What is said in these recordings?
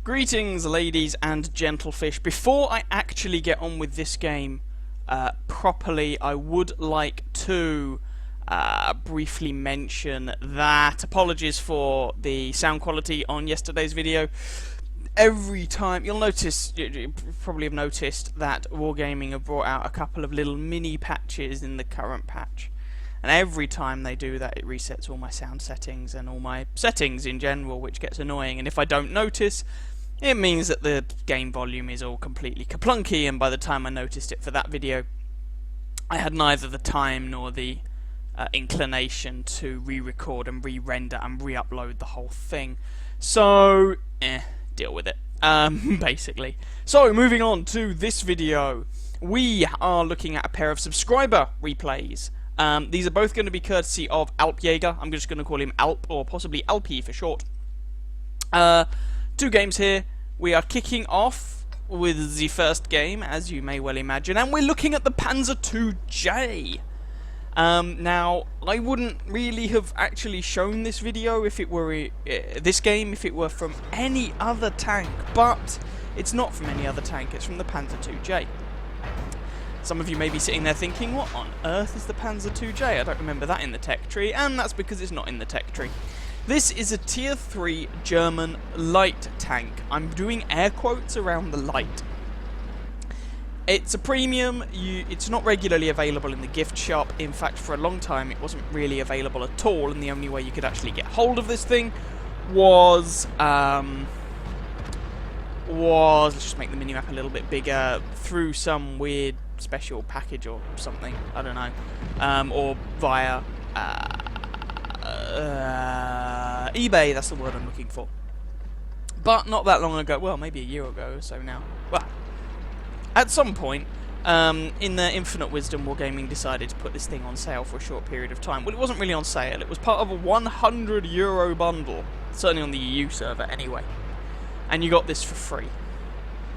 Greetings, ladies and gentlefish. Before I actually get on with this game properly, I would like to briefly mention that apologies for the sound quality on yesterday's video. Every time, you'll notice, you probably have noticed that Wargaming have brought out a couple of little mini patches in the current patch. And every time they do that, it resets all my sound settings and all my settings in general, which gets annoying. And if I don't notice, it means that the game volume is all completely kaplunky, and by the time I noticed it for that video, I had neither the time nor the inclination to re-record and re-render and re-upload the whole thing. So, deal with it, basically. So, moving on to this video, we are looking at a pair of subscriber replays. These are both going to be courtesy of Alpjäger. I'm just going to call him Alp, or possibly Alpi for short. Two games here. We are kicking off with the first game, as you may well imagine, and we're looking at the Panzer 2J. Now, I wouldn't really have actually shown this video if it were this game if it were from any other tank, but it's not from any other tank. It's from the Panzer 2J. Some of you may be sitting there thinking, what on earth is the Panzer 2J? I don't remember that in the tech tree, and that's because it's not in the tech tree. This is a Tier 3 German light tank. I'm doing air quotes around the light. It's a premium, it's not regularly available in the gift shop. In fact, for a long time it wasn't really available at all, and the only way you could actually get hold of this thing was, let's just make the minimap a little bit bigger, through some weird special package or something, I don't know, or via eBay, that's the word I'm looking for. But not that long ago, well, maybe a year ago or so now. Well, at some point, in their infinite wisdom, Wargaming decided to put this thing on sale for a short period of time. Well, it wasn't really on sale, it was part of a €100 bundle, certainly on the EU server anyway. And you got this for free.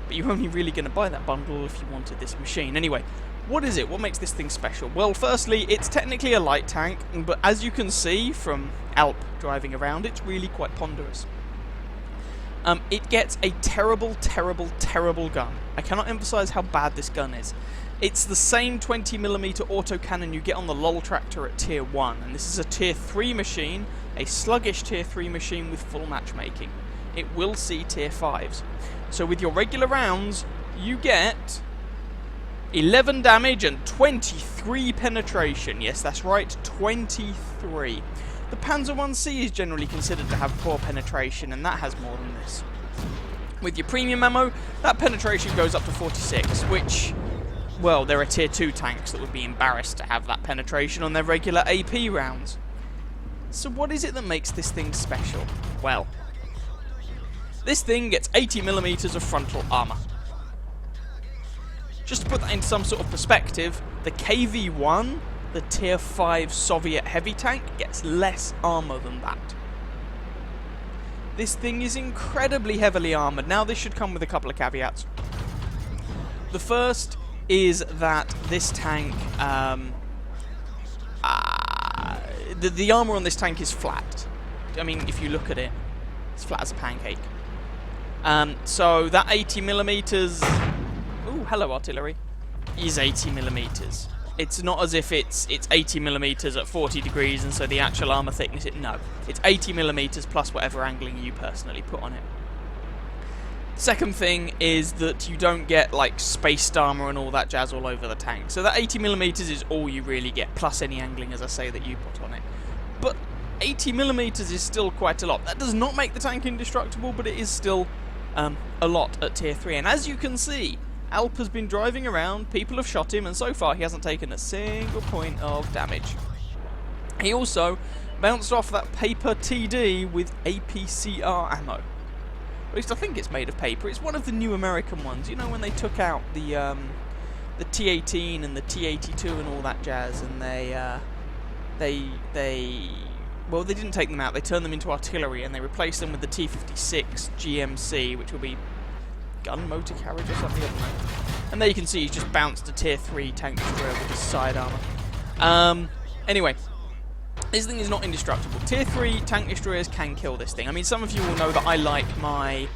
But you're only really going to buy that bundle if you wanted this machine. Anyway, what is it? What makes this thing special? Well, firstly, it's technically a light tank, but as you can see from Alp driving around, it's really quite ponderous. It gets a terrible, terrible, terrible gun. I cannot emphasize how bad this gun is. It's the same 20mm autocannon you get on the LOL tractor at Tier 1, and this is a Tier 3 machine, a sluggish Tier 3 machine with full matchmaking. It will see Tier 5s. So with your regular rounds, you get 11 damage and 23 penetration. Yes, that's right, 23. The Panzer 1C is generally considered to have poor penetration, and that has more than this. With your premium ammo, that penetration goes up to 46, which, well, there are Tier 2 tanks that would be embarrassed to have that penetration on their regular AP rounds. So what is it that makes this thing special? Well, this thing gets 80mm of frontal armor. Just to put that into some sort of perspective, the KV-1, the Tier 5 Soviet heavy tank, gets less armor than that. This thing is incredibly heavily armored. Now, this should come with a couple of caveats. The first is that this tank, the armor on this tank is flat. I mean, if you look at it, it's flat as a pancake. So that 80mm, ooh, hello artillery, is 80mm. It's not as if it's 80mm at 40 degrees and so the actual armor thickness, no. It's 80mm plus whatever angling you personally put on it. Second thing is that you don't get like spaced armor and all that jazz all over the tank. So that 80mm is all you really get, plus any angling, as I say, that you put on it. But 80mm is still quite a lot. That does not make the tank indestructible, but it is still a lot at Tier 3. And as you can see, Alp has been driving around, people have shot him, and so far he hasn't taken a single point of damage. He also bounced off that paper TD with APCR ammo. At least I think it's made of paper. It's one of the new American ones. You know, when they took out the T-18 and the T-82 and all that jazz, and well, they didn't take them out, they turned them into artillery, and they replaced them with the T-56 GMC, which will be gun motor carriage or something, I don't know. And there you can see he's just bounced a Tier 3 tank destroyer with his side armor. Anyway, this thing is not indestructible. Tier 3 tank destroyers can kill this thing. I mean, some of you will know that I like my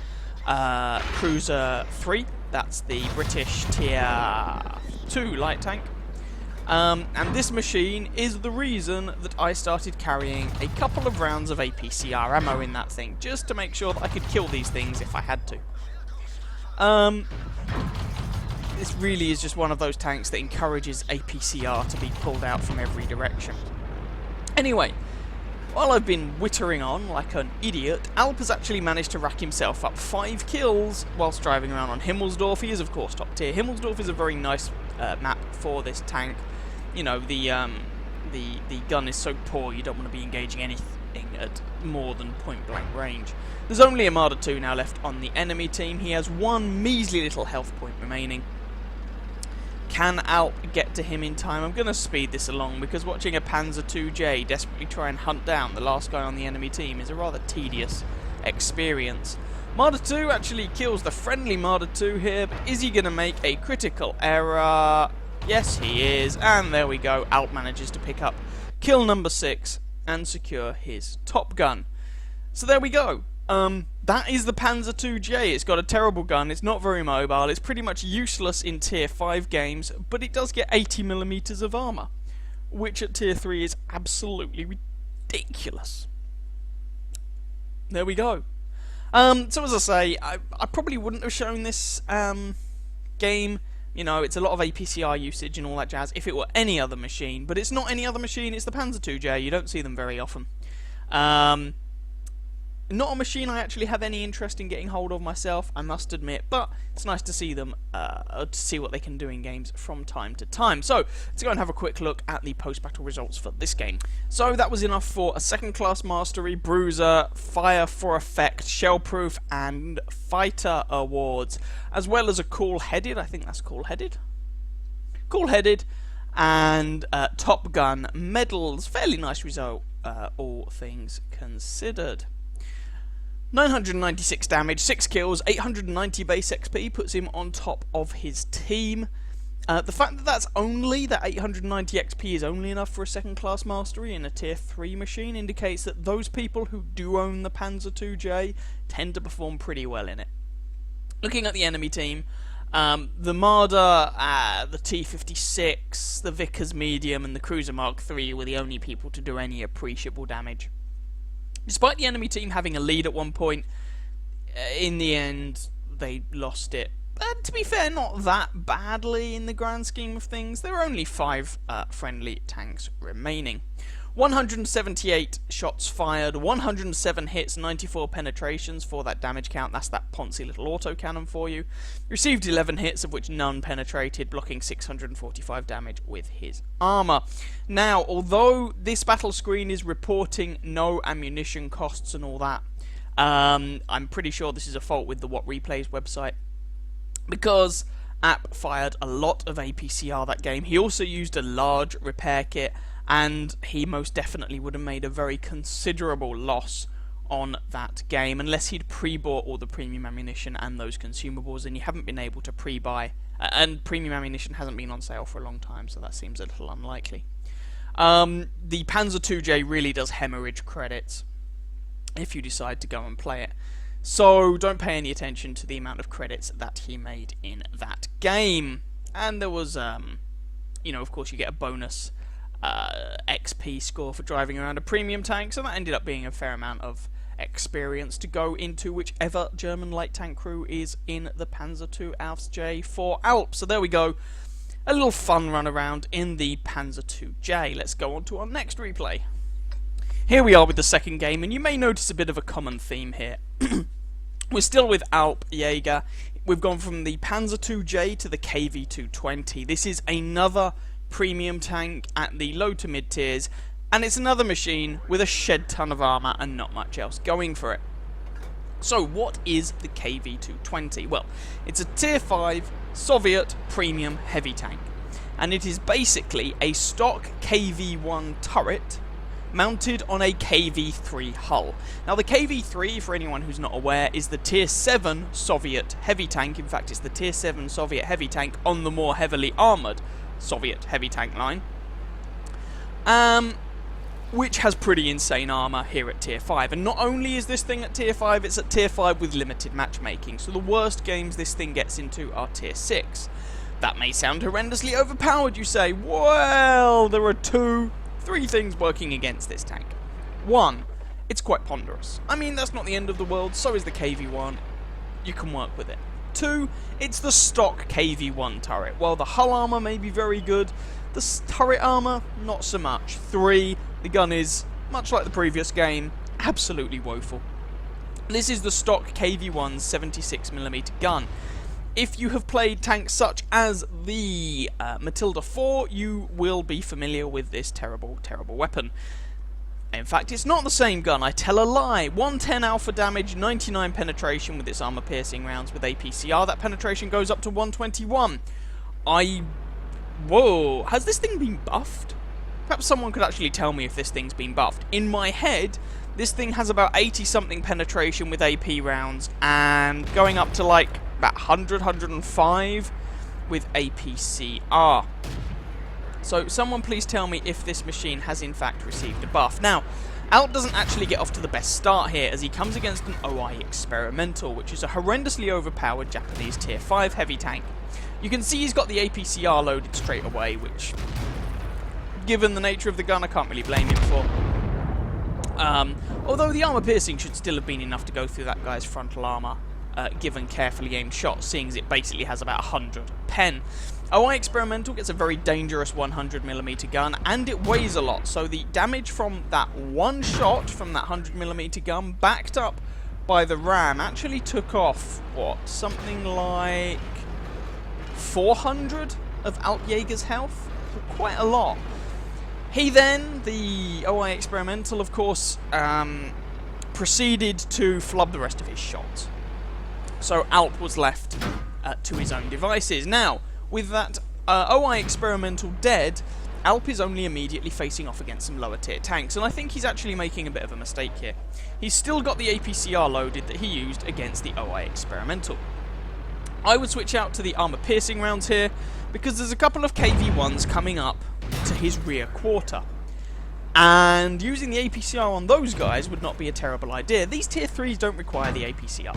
Cruiser 3, that's the British Tier 2 light tank. And this machine is the reason that I started carrying a couple of rounds of APCR ammo in that thing, just to make sure that I could kill these things if I had to. This really is just one of those tanks that encourages APCR to be pulled out from every direction. Anyway, while I've been wittering on like an idiot, Alp has actually managed to rack himself up 5 kills whilst driving around on Himmelsdorf. He is, of course, top tier. Himmelsdorf is a very nice map for this tank. You know, the gun is so poor you don't want to be engaging anything at more than point-blank range. There's only a Marder 2 now left on the enemy team. He has 1 measly little health point remaining. Can Alp get to him in time? I'm going to speed this along because watching a Panzer 2J desperately try and hunt down the last guy on the enemy team is a rather tedious experience. Marder 2 actually kills the friendly Marder 2 here, but is he going to make a critical error? Yes, he is, and there we go. Alp manages to pick up kill number 6 and secure his top gun. So there we go. That is the Panzer 2J. It's got a terrible gun, it's not very mobile, it's pretty much useless in Tier 5 games, but it does get 80mm of armour, which at Tier 3 is absolutely ridiculous. There we go. So as I say, I probably wouldn't have shown this game. You know, it's a lot of APCR usage and all that jazz if it were any other machine, but it's not any other machine, it's the Panzer 2J. You don't see them very often. Not a machine I actually have any interest in getting hold of myself, I must admit, but it's nice to see them, to see what they can do in games from time to time. So, let's go and have a quick look at the post-battle results for this game. So, that was enough for a second class mastery, bruiser, fire for effect, shellproof, and fighter awards, as well as a cool-headed, I think that's cool-headed? Cool-headed, and Top Gun medals. Fairly nice result, all things considered. 996 damage, 6 kills, 890 base XP puts him on top of his team. The fact that that's only, that 890 XP is only enough for a second class mastery in a tier 3 machine indicates that those people who do own the Panzer 2J tend to perform pretty well in it. Looking at the enemy team, the Marder, the T-56, the Vickers Medium and the Cruiser Mark III were the only people to do any appreciable damage. Despite the enemy team having a lead at one point, in the end, they lost it. But to be fair, not that badly in the grand scheme of things. There were only 5 friendly tanks remaining. 178 shots fired, 107 hits, 94 penetrations for that damage count. That's that poncy little autocannon for you. Received 11 hits, of which none penetrated, blocking 645 damage with his armour. Now, although this battle screen is reporting no ammunition costs and all that, I'm pretty sure this is a fault with the What Replays website, because App fired a lot of APCR that game. He also used a large repair kit, and he most definitely would have made a very considerable loss on that game unless he'd pre-bought all the premium ammunition and those consumables, and you haven't been able to pre-buy, and premium ammunition hasn't been on sale for a long time, so that seems a little unlikely. The Panzer 2J really does hemorrhage credits if you decide to go and play it, so don't pay any attention to the amount of credits that he made in that game. And there was, you know, of course you get a bonus XP score for driving around a premium tank, so that ended up being a fair amount of experience to go into whichever German light tank crew is in the Panzer II Alps J for Alp. So there we go, a little fun run around in the Panzer IIJ. Let's go on to our next replay. Here we are with the second game, and you may notice a bit of a common theme here. We're still with Alp Jaeger. We've gone from the Panzer IIJ to the KV-220. This is another premium tank at the low to mid tiers, and it's another machine with a shed ton of armour and not much else going for it. So what is the KV-220? Well, it's a tier 5 Soviet premium heavy tank, and it is basically a stock KV-1 turret mounted on a KV-3 hull. Now the KV-3, for anyone who's not aware, is the tier 7 Soviet heavy tank. In fact, it's the tier 7 Soviet heavy tank on the more heavily armoured Soviet heavy tank line. which has pretty insane armour here at tier 5. And not only is this thing at tier 5, it's at tier 5 with limited matchmaking, so the worst games this thing gets into are tier 6. That may sound horrendously overpowered, you say. Well, there are 3 things working against this tank. 1, it's quite ponderous. I mean, that's not the end of the world, so is the KV-1. You can work with it. 2, it's the stock KV-1 turret. While the hull armour may be very good, the turret armour, not so much. 3, the gun is, much like the previous game, absolutely woeful. This is the stock KV-1 76mm gun. If you have played tanks such as the Matilda 4, you will be familiar with this terrible, terrible weapon. In fact, it's not the same gun, I tell a lie. 110 alpha damage, 99 penetration with its armor-piercing rounds with APCR. That penetration goes up to 121. Whoa, has this thing been buffed? Perhaps someone could actually tell me if this thing's been buffed. In my head, this thing has about 80-something penetration with AP rounds, and going up to like about 100, 105 with APCR. So someone please tell me if this machine has in fact received a buff. Now, Alp doesn't actually get off to the best start here, as he comes against an OI Experimental, which is a horrendously overpowered Japanese tier 5 heavy tank. You can see he's got the APCR loaded straight away, which, given the nature of the gun, I can't really blame him for. Although the armor piercing should still have been enough to go through that guy's frontal armor, given carefully aimed shots, seeing as it basically has about 100 pen. OI Experimental gets a very dangerous 100mm gun, and it weighs a lot, so the damage from that one shot from that 100mm gun, backed up by the RAM, actually took off, what, something like 400 of Alp Jaeger's health? Quite a lot. He then, the OI Experimental, of course, proceeded to flub the rest of his shots. So Alp was left to his own devices. Now, with that OI Experimental dead, Alp is only immediately facing off against some lower tier tanks, and I think he's actually making a bit of a mistake here. He's still got the APCR loaded that he used against the OI Experimental. I would switch out to the armor-piercing rounds here, because there's a couple of KV-1s coming up to his rear quarter. And using the APCR on those guys would not be a terrible idea. These tier 3s don't require the APCR.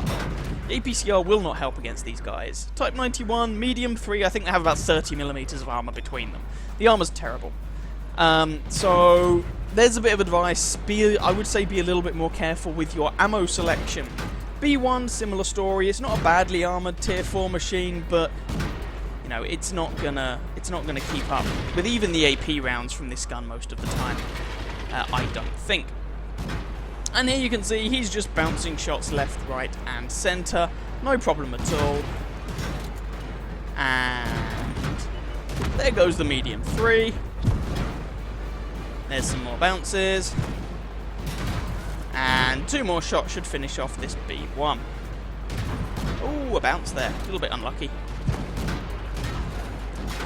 The APCR will not help against these guys. Type 91, medium 3, I think they have about 30mm of armor between them. The armor's terrible. So there's a bit of advice. I would say be a little bit more careful with your ammo selection. B1, similar story. It's not a badly armored tier 4 machine, but you know, it's not gonna keep up with even the AP rounds from this gun most of the time. I don't think. And here you can see he's just bouncing shots left, right, and centre. No problem at all. And there goes the medium 3. There's some more bounces. And 2 more shots should finish off this B1. Ooh, a bounce there. A little bit unlucky.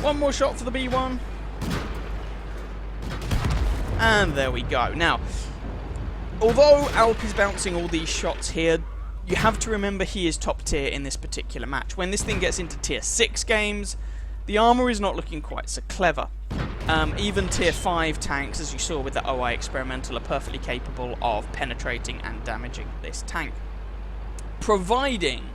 1 more shot for the B1. And there we go. Now, although Alp is bouncing all these shots here, you have to remember he is top tier in this particular match. When this thing gets into tier 6 games, the armor is not looking quite so clever. Even tier 5 tanks, as you saw with the OI Experimental, are perfectly capable of penetrating and damaging this tank. Providing,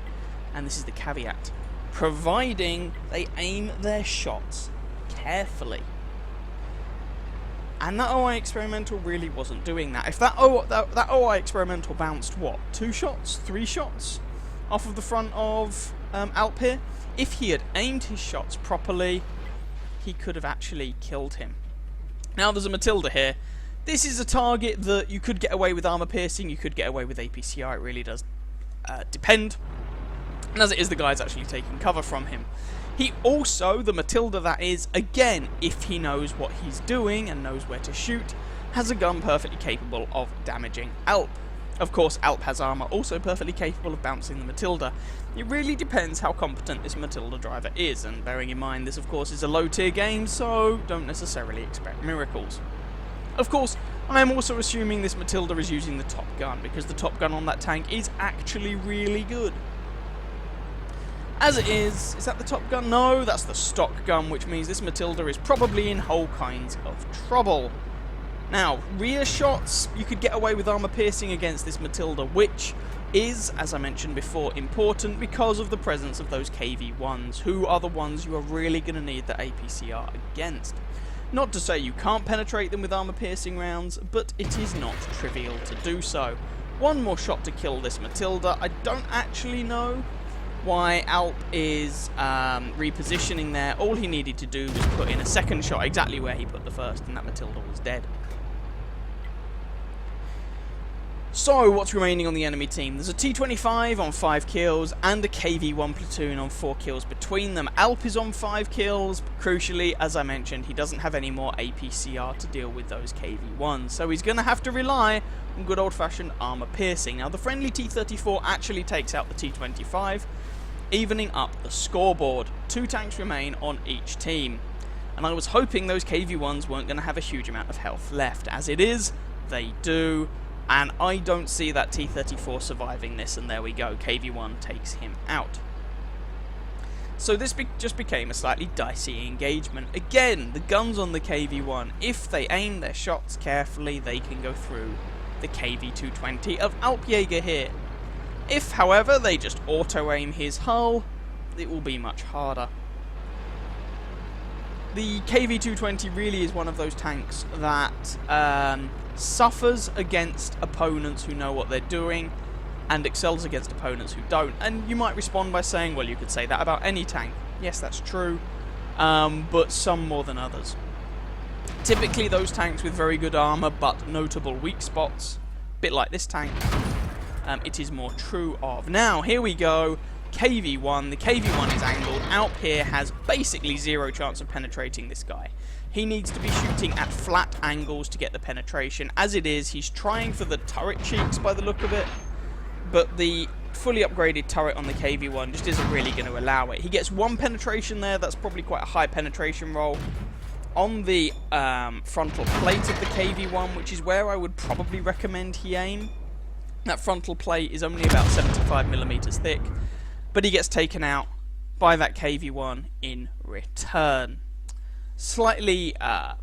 and this is the caveat, providing they aim their shots carefully. And that OI Experimental really wasn't doing that. If that OI Experimental bounced, what, 2 shots, 3 shots off of the front of Alp here, if he had aimed his shots properly, he could have actually killed him. Now there's a Matilda here. This is a target that you could get away with armor piercing, you could get away with APCR, it really does depend. And as it is, the guy's actually taking cover from him. He also, the Matilda that is, again, if he knows what he's doing and knows where to shoot, has a gun perfectly capable of damaging Alp. Of course, Alp has armor also perfectly capable of bouncing the Matilda. It really depends how competent this Matilda driver is, and bearing in mind this of course is a low tier game, so don't necessarily expect miracles. Of course, I am also assuming this Matilda is using the top gun, because the top gun on that tank is actually really good. As it is that the top gun? No, that's the stock gun, which means this Matilda is probably in whole kinds of trouble. Now, rear shots, you could get away with armor piercing against this Matilda, which is, as I mentioned before, important because of the presence of those KV-1s, who are the ones you are really going to need the APCR against. Not to say you can't penetrate them with armor piercing rounds, but it is not trivial to do so. One more shot to kill this Matilda. I don't actually know why Alp is repositioning there. All he needed to do was put in a second shot exactly where he put the first, and that Matilda was dead. So, what's remaining on the enemy team? There's a T-25 on 5 kills and a KV-1 platoon on 4 kills between them. Alp is on 5 kills, but crucially, as I mentioned, he doesn't have any more APCR to deal with those KV-1s, so he's going to have to rely on good old-fashioned armor piercing. Now, the friendly T-34 actually takes out the T-25, evening up the scoreboard. 2 tanks remain on each team, and I was hoping those KV-1s weren't going to have a huge amount of health left. As it is, they do. And I don't see that T-34 surviving this, and there we go, KV-1 takes him out. So this just became a slightly dicey engagement. Again, the guns on the KV-1, if they aim their shots carefully, they can go through the KV-220 of Alpjäger here. If, however, they just auto-aim his hull, it will be much harder. The KV-220 really is one of those tanks that suffers against opponents who know what they're doing and excels against opponents who don't. And you might respond by saying, well, you could say that about any tank. Yes, that's true, but some more than others. Typically those tanks with very good armor but notable weak spots, a bit like this tank, it is more true of. Now, here we go. KV-1, the KV-1 is angled. Alp here has basically zero chance of penetrating this guy. He needs to be shooting at flat angles to get the penetration. As it is, he's trying for the turret cheeks by the look of it, but the fully upgraded turret on the KV-1 just isn't really going to allow it. He gets 1 penetration there, that's probably quite a high penetration roll. On the frontal plate of the KV-1, which is where I would probably recommend he aim. That frontal plate is only about 75mm thick, but he gets taken out by that KV-1 in return. Slightly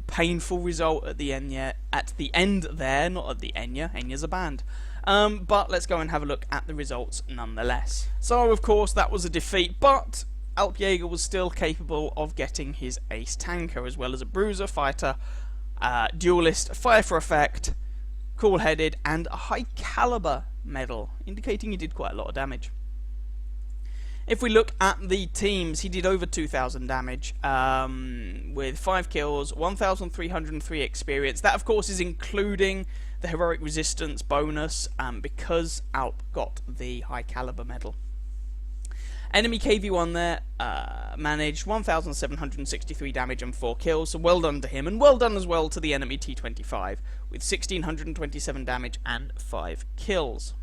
painful result at the end there, not at the Enya. Enya's a band. But let's go and have a look at the results nonetheless. So, of course, that was a defeat, but Alpjäger was still capable of getting his ace tanker, as well as a bruiser, fighter, duelist, fire for effect, cool-headed, and a high-caliber medal, indicating he did quite a lot of damage. If we look at the teams, he did over 2,000 damage with 5 kills, 1,303 experience. That, of course, is including the heroic resistance bonus because Alp got the high caliber medal. Enemy KV-1 there managed 1,763 damage and 4 kills, so well done to him, and well done as well to the enemy T-25 with 1,627 damage and 5 kills.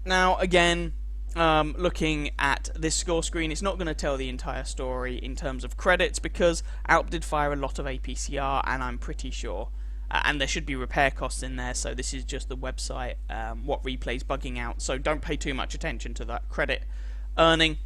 Now, again, looking at this score screen, it's not going to tell the entire story in terms of credits because Alp did fire a lot of APCR, and I'm pretty sure, and there should be repair costs in there, so this is just the website, what replay's bugging out, so don't pay too much attention to that credit earning.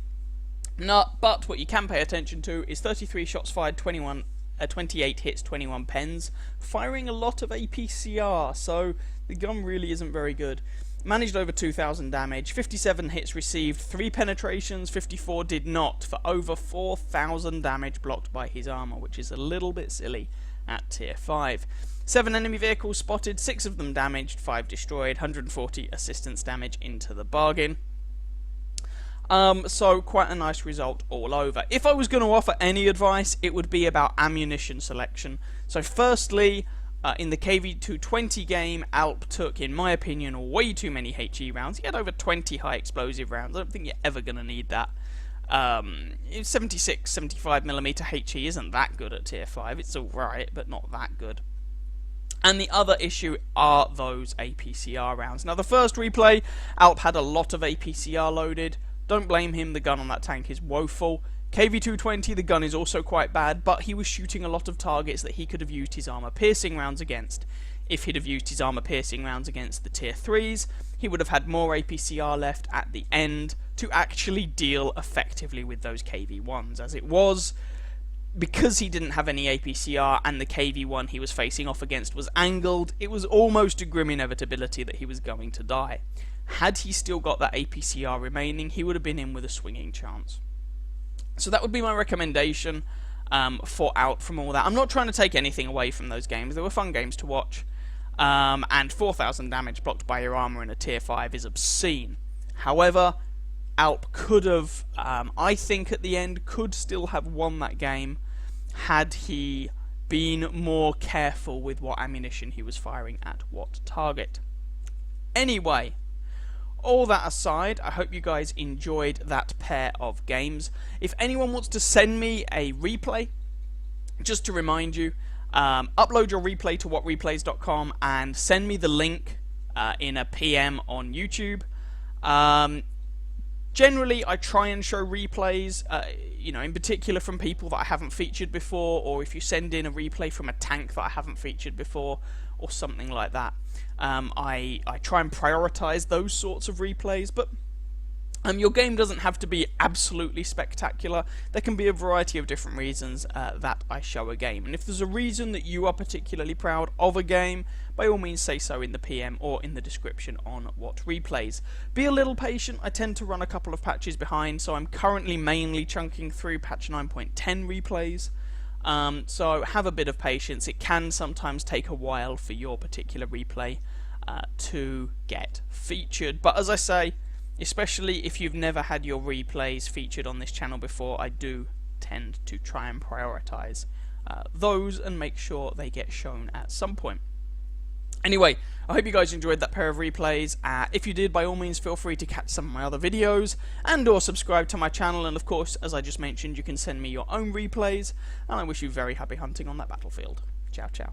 No, but what you can pay attention to is 33 shots fired, 28 hits, 21 pens, firing a lot of APCR, so the gun really isn't very good. Managed over 2,000 damage, 57 hits received, 3 penetrations, 54 did not, for over 4,000 damage blocked by his armor, which is a little bit silly at tier 5. 7 enemy vehicles spotted, 6 of them damaged, 5 destroyed, 140 assistance damage into the bargain. So quite a nice result all over. If I was going to offer any advice, it would be about ammunition selection. So firstly, in the KV-220 game, Alp took, in my opinion, way too many HE rounds. He had over 20 high explosive rounds. I don't think you're ever going to need that. 76, 75mm HE isn't that good at tier 5. It's alright, but not that good. And the other issue are those APCR rounds. Now, the first replay, Alp had a lot of APCR loaded. Don't blame him, the gun on that tank is woeful. KV-220, the gun is also quite bad, but he was shooting a lot of targets that he could have used his armor-piercing rounds against. If he'd have used his armor-piercing rounds against the tier 3s, he would have had more APCR left at the end to actually deal effectively with those KV-1s. As it was, because he didn't have any APCR and the KV-1 he was facing off against was angled, it was almost a grim inevitability that he was going to die. Had he still got that APCR remaining, he would have been in with a swinging chance. So that would be my recommendation for out from all that. I'm not trying to take anything away from those games. They were fun games to watch. And 4,000 damage blocked by your armor in a tier 5 is obscene. However, Alp could have, I think at the end, could still have won that game had he been more careful with what ammunition he was firing at what target. Anyway, all that aside, I hope you guys enjoyed that pair of games. If anyone wants to send me a replay, just to remind you, upload your replay to whatreplays.com and send me the link in a PM on YouTube. Generally, I try and show replays, you know, in particular from people that I haven't featured before, or if you send in a replay from a tank that I haven't featured before, or something like that. I try and prioritize those sorts of replays, but your game doesn't have to be absolutely spectacular. There can be a variety of different reasons that I show a game. And if there's a reason that you are particularly proud of a game, by all means say so in the PM or in the description on What Replays. Be a little patient. I tend to run a couple of patches behind, so I'm currently mainly chunking through patch 9.10 replays. So have a bit of patience. It can sometimes take a while for your particular replay to get featured. But as I say, especially if you've never had your replays featured on this channel before, I do tend to try and prioritize those and make sure they get shown at some point. Anyway, I hope you guys enjoyed that pair of replays. If you did, by all means feel free to catch some of my other videos and or subscribe to my channel, and of course, as I just mentioned, you can send me your own replays, and I wish you very happy hunting on that battlefield. Ciao ciao.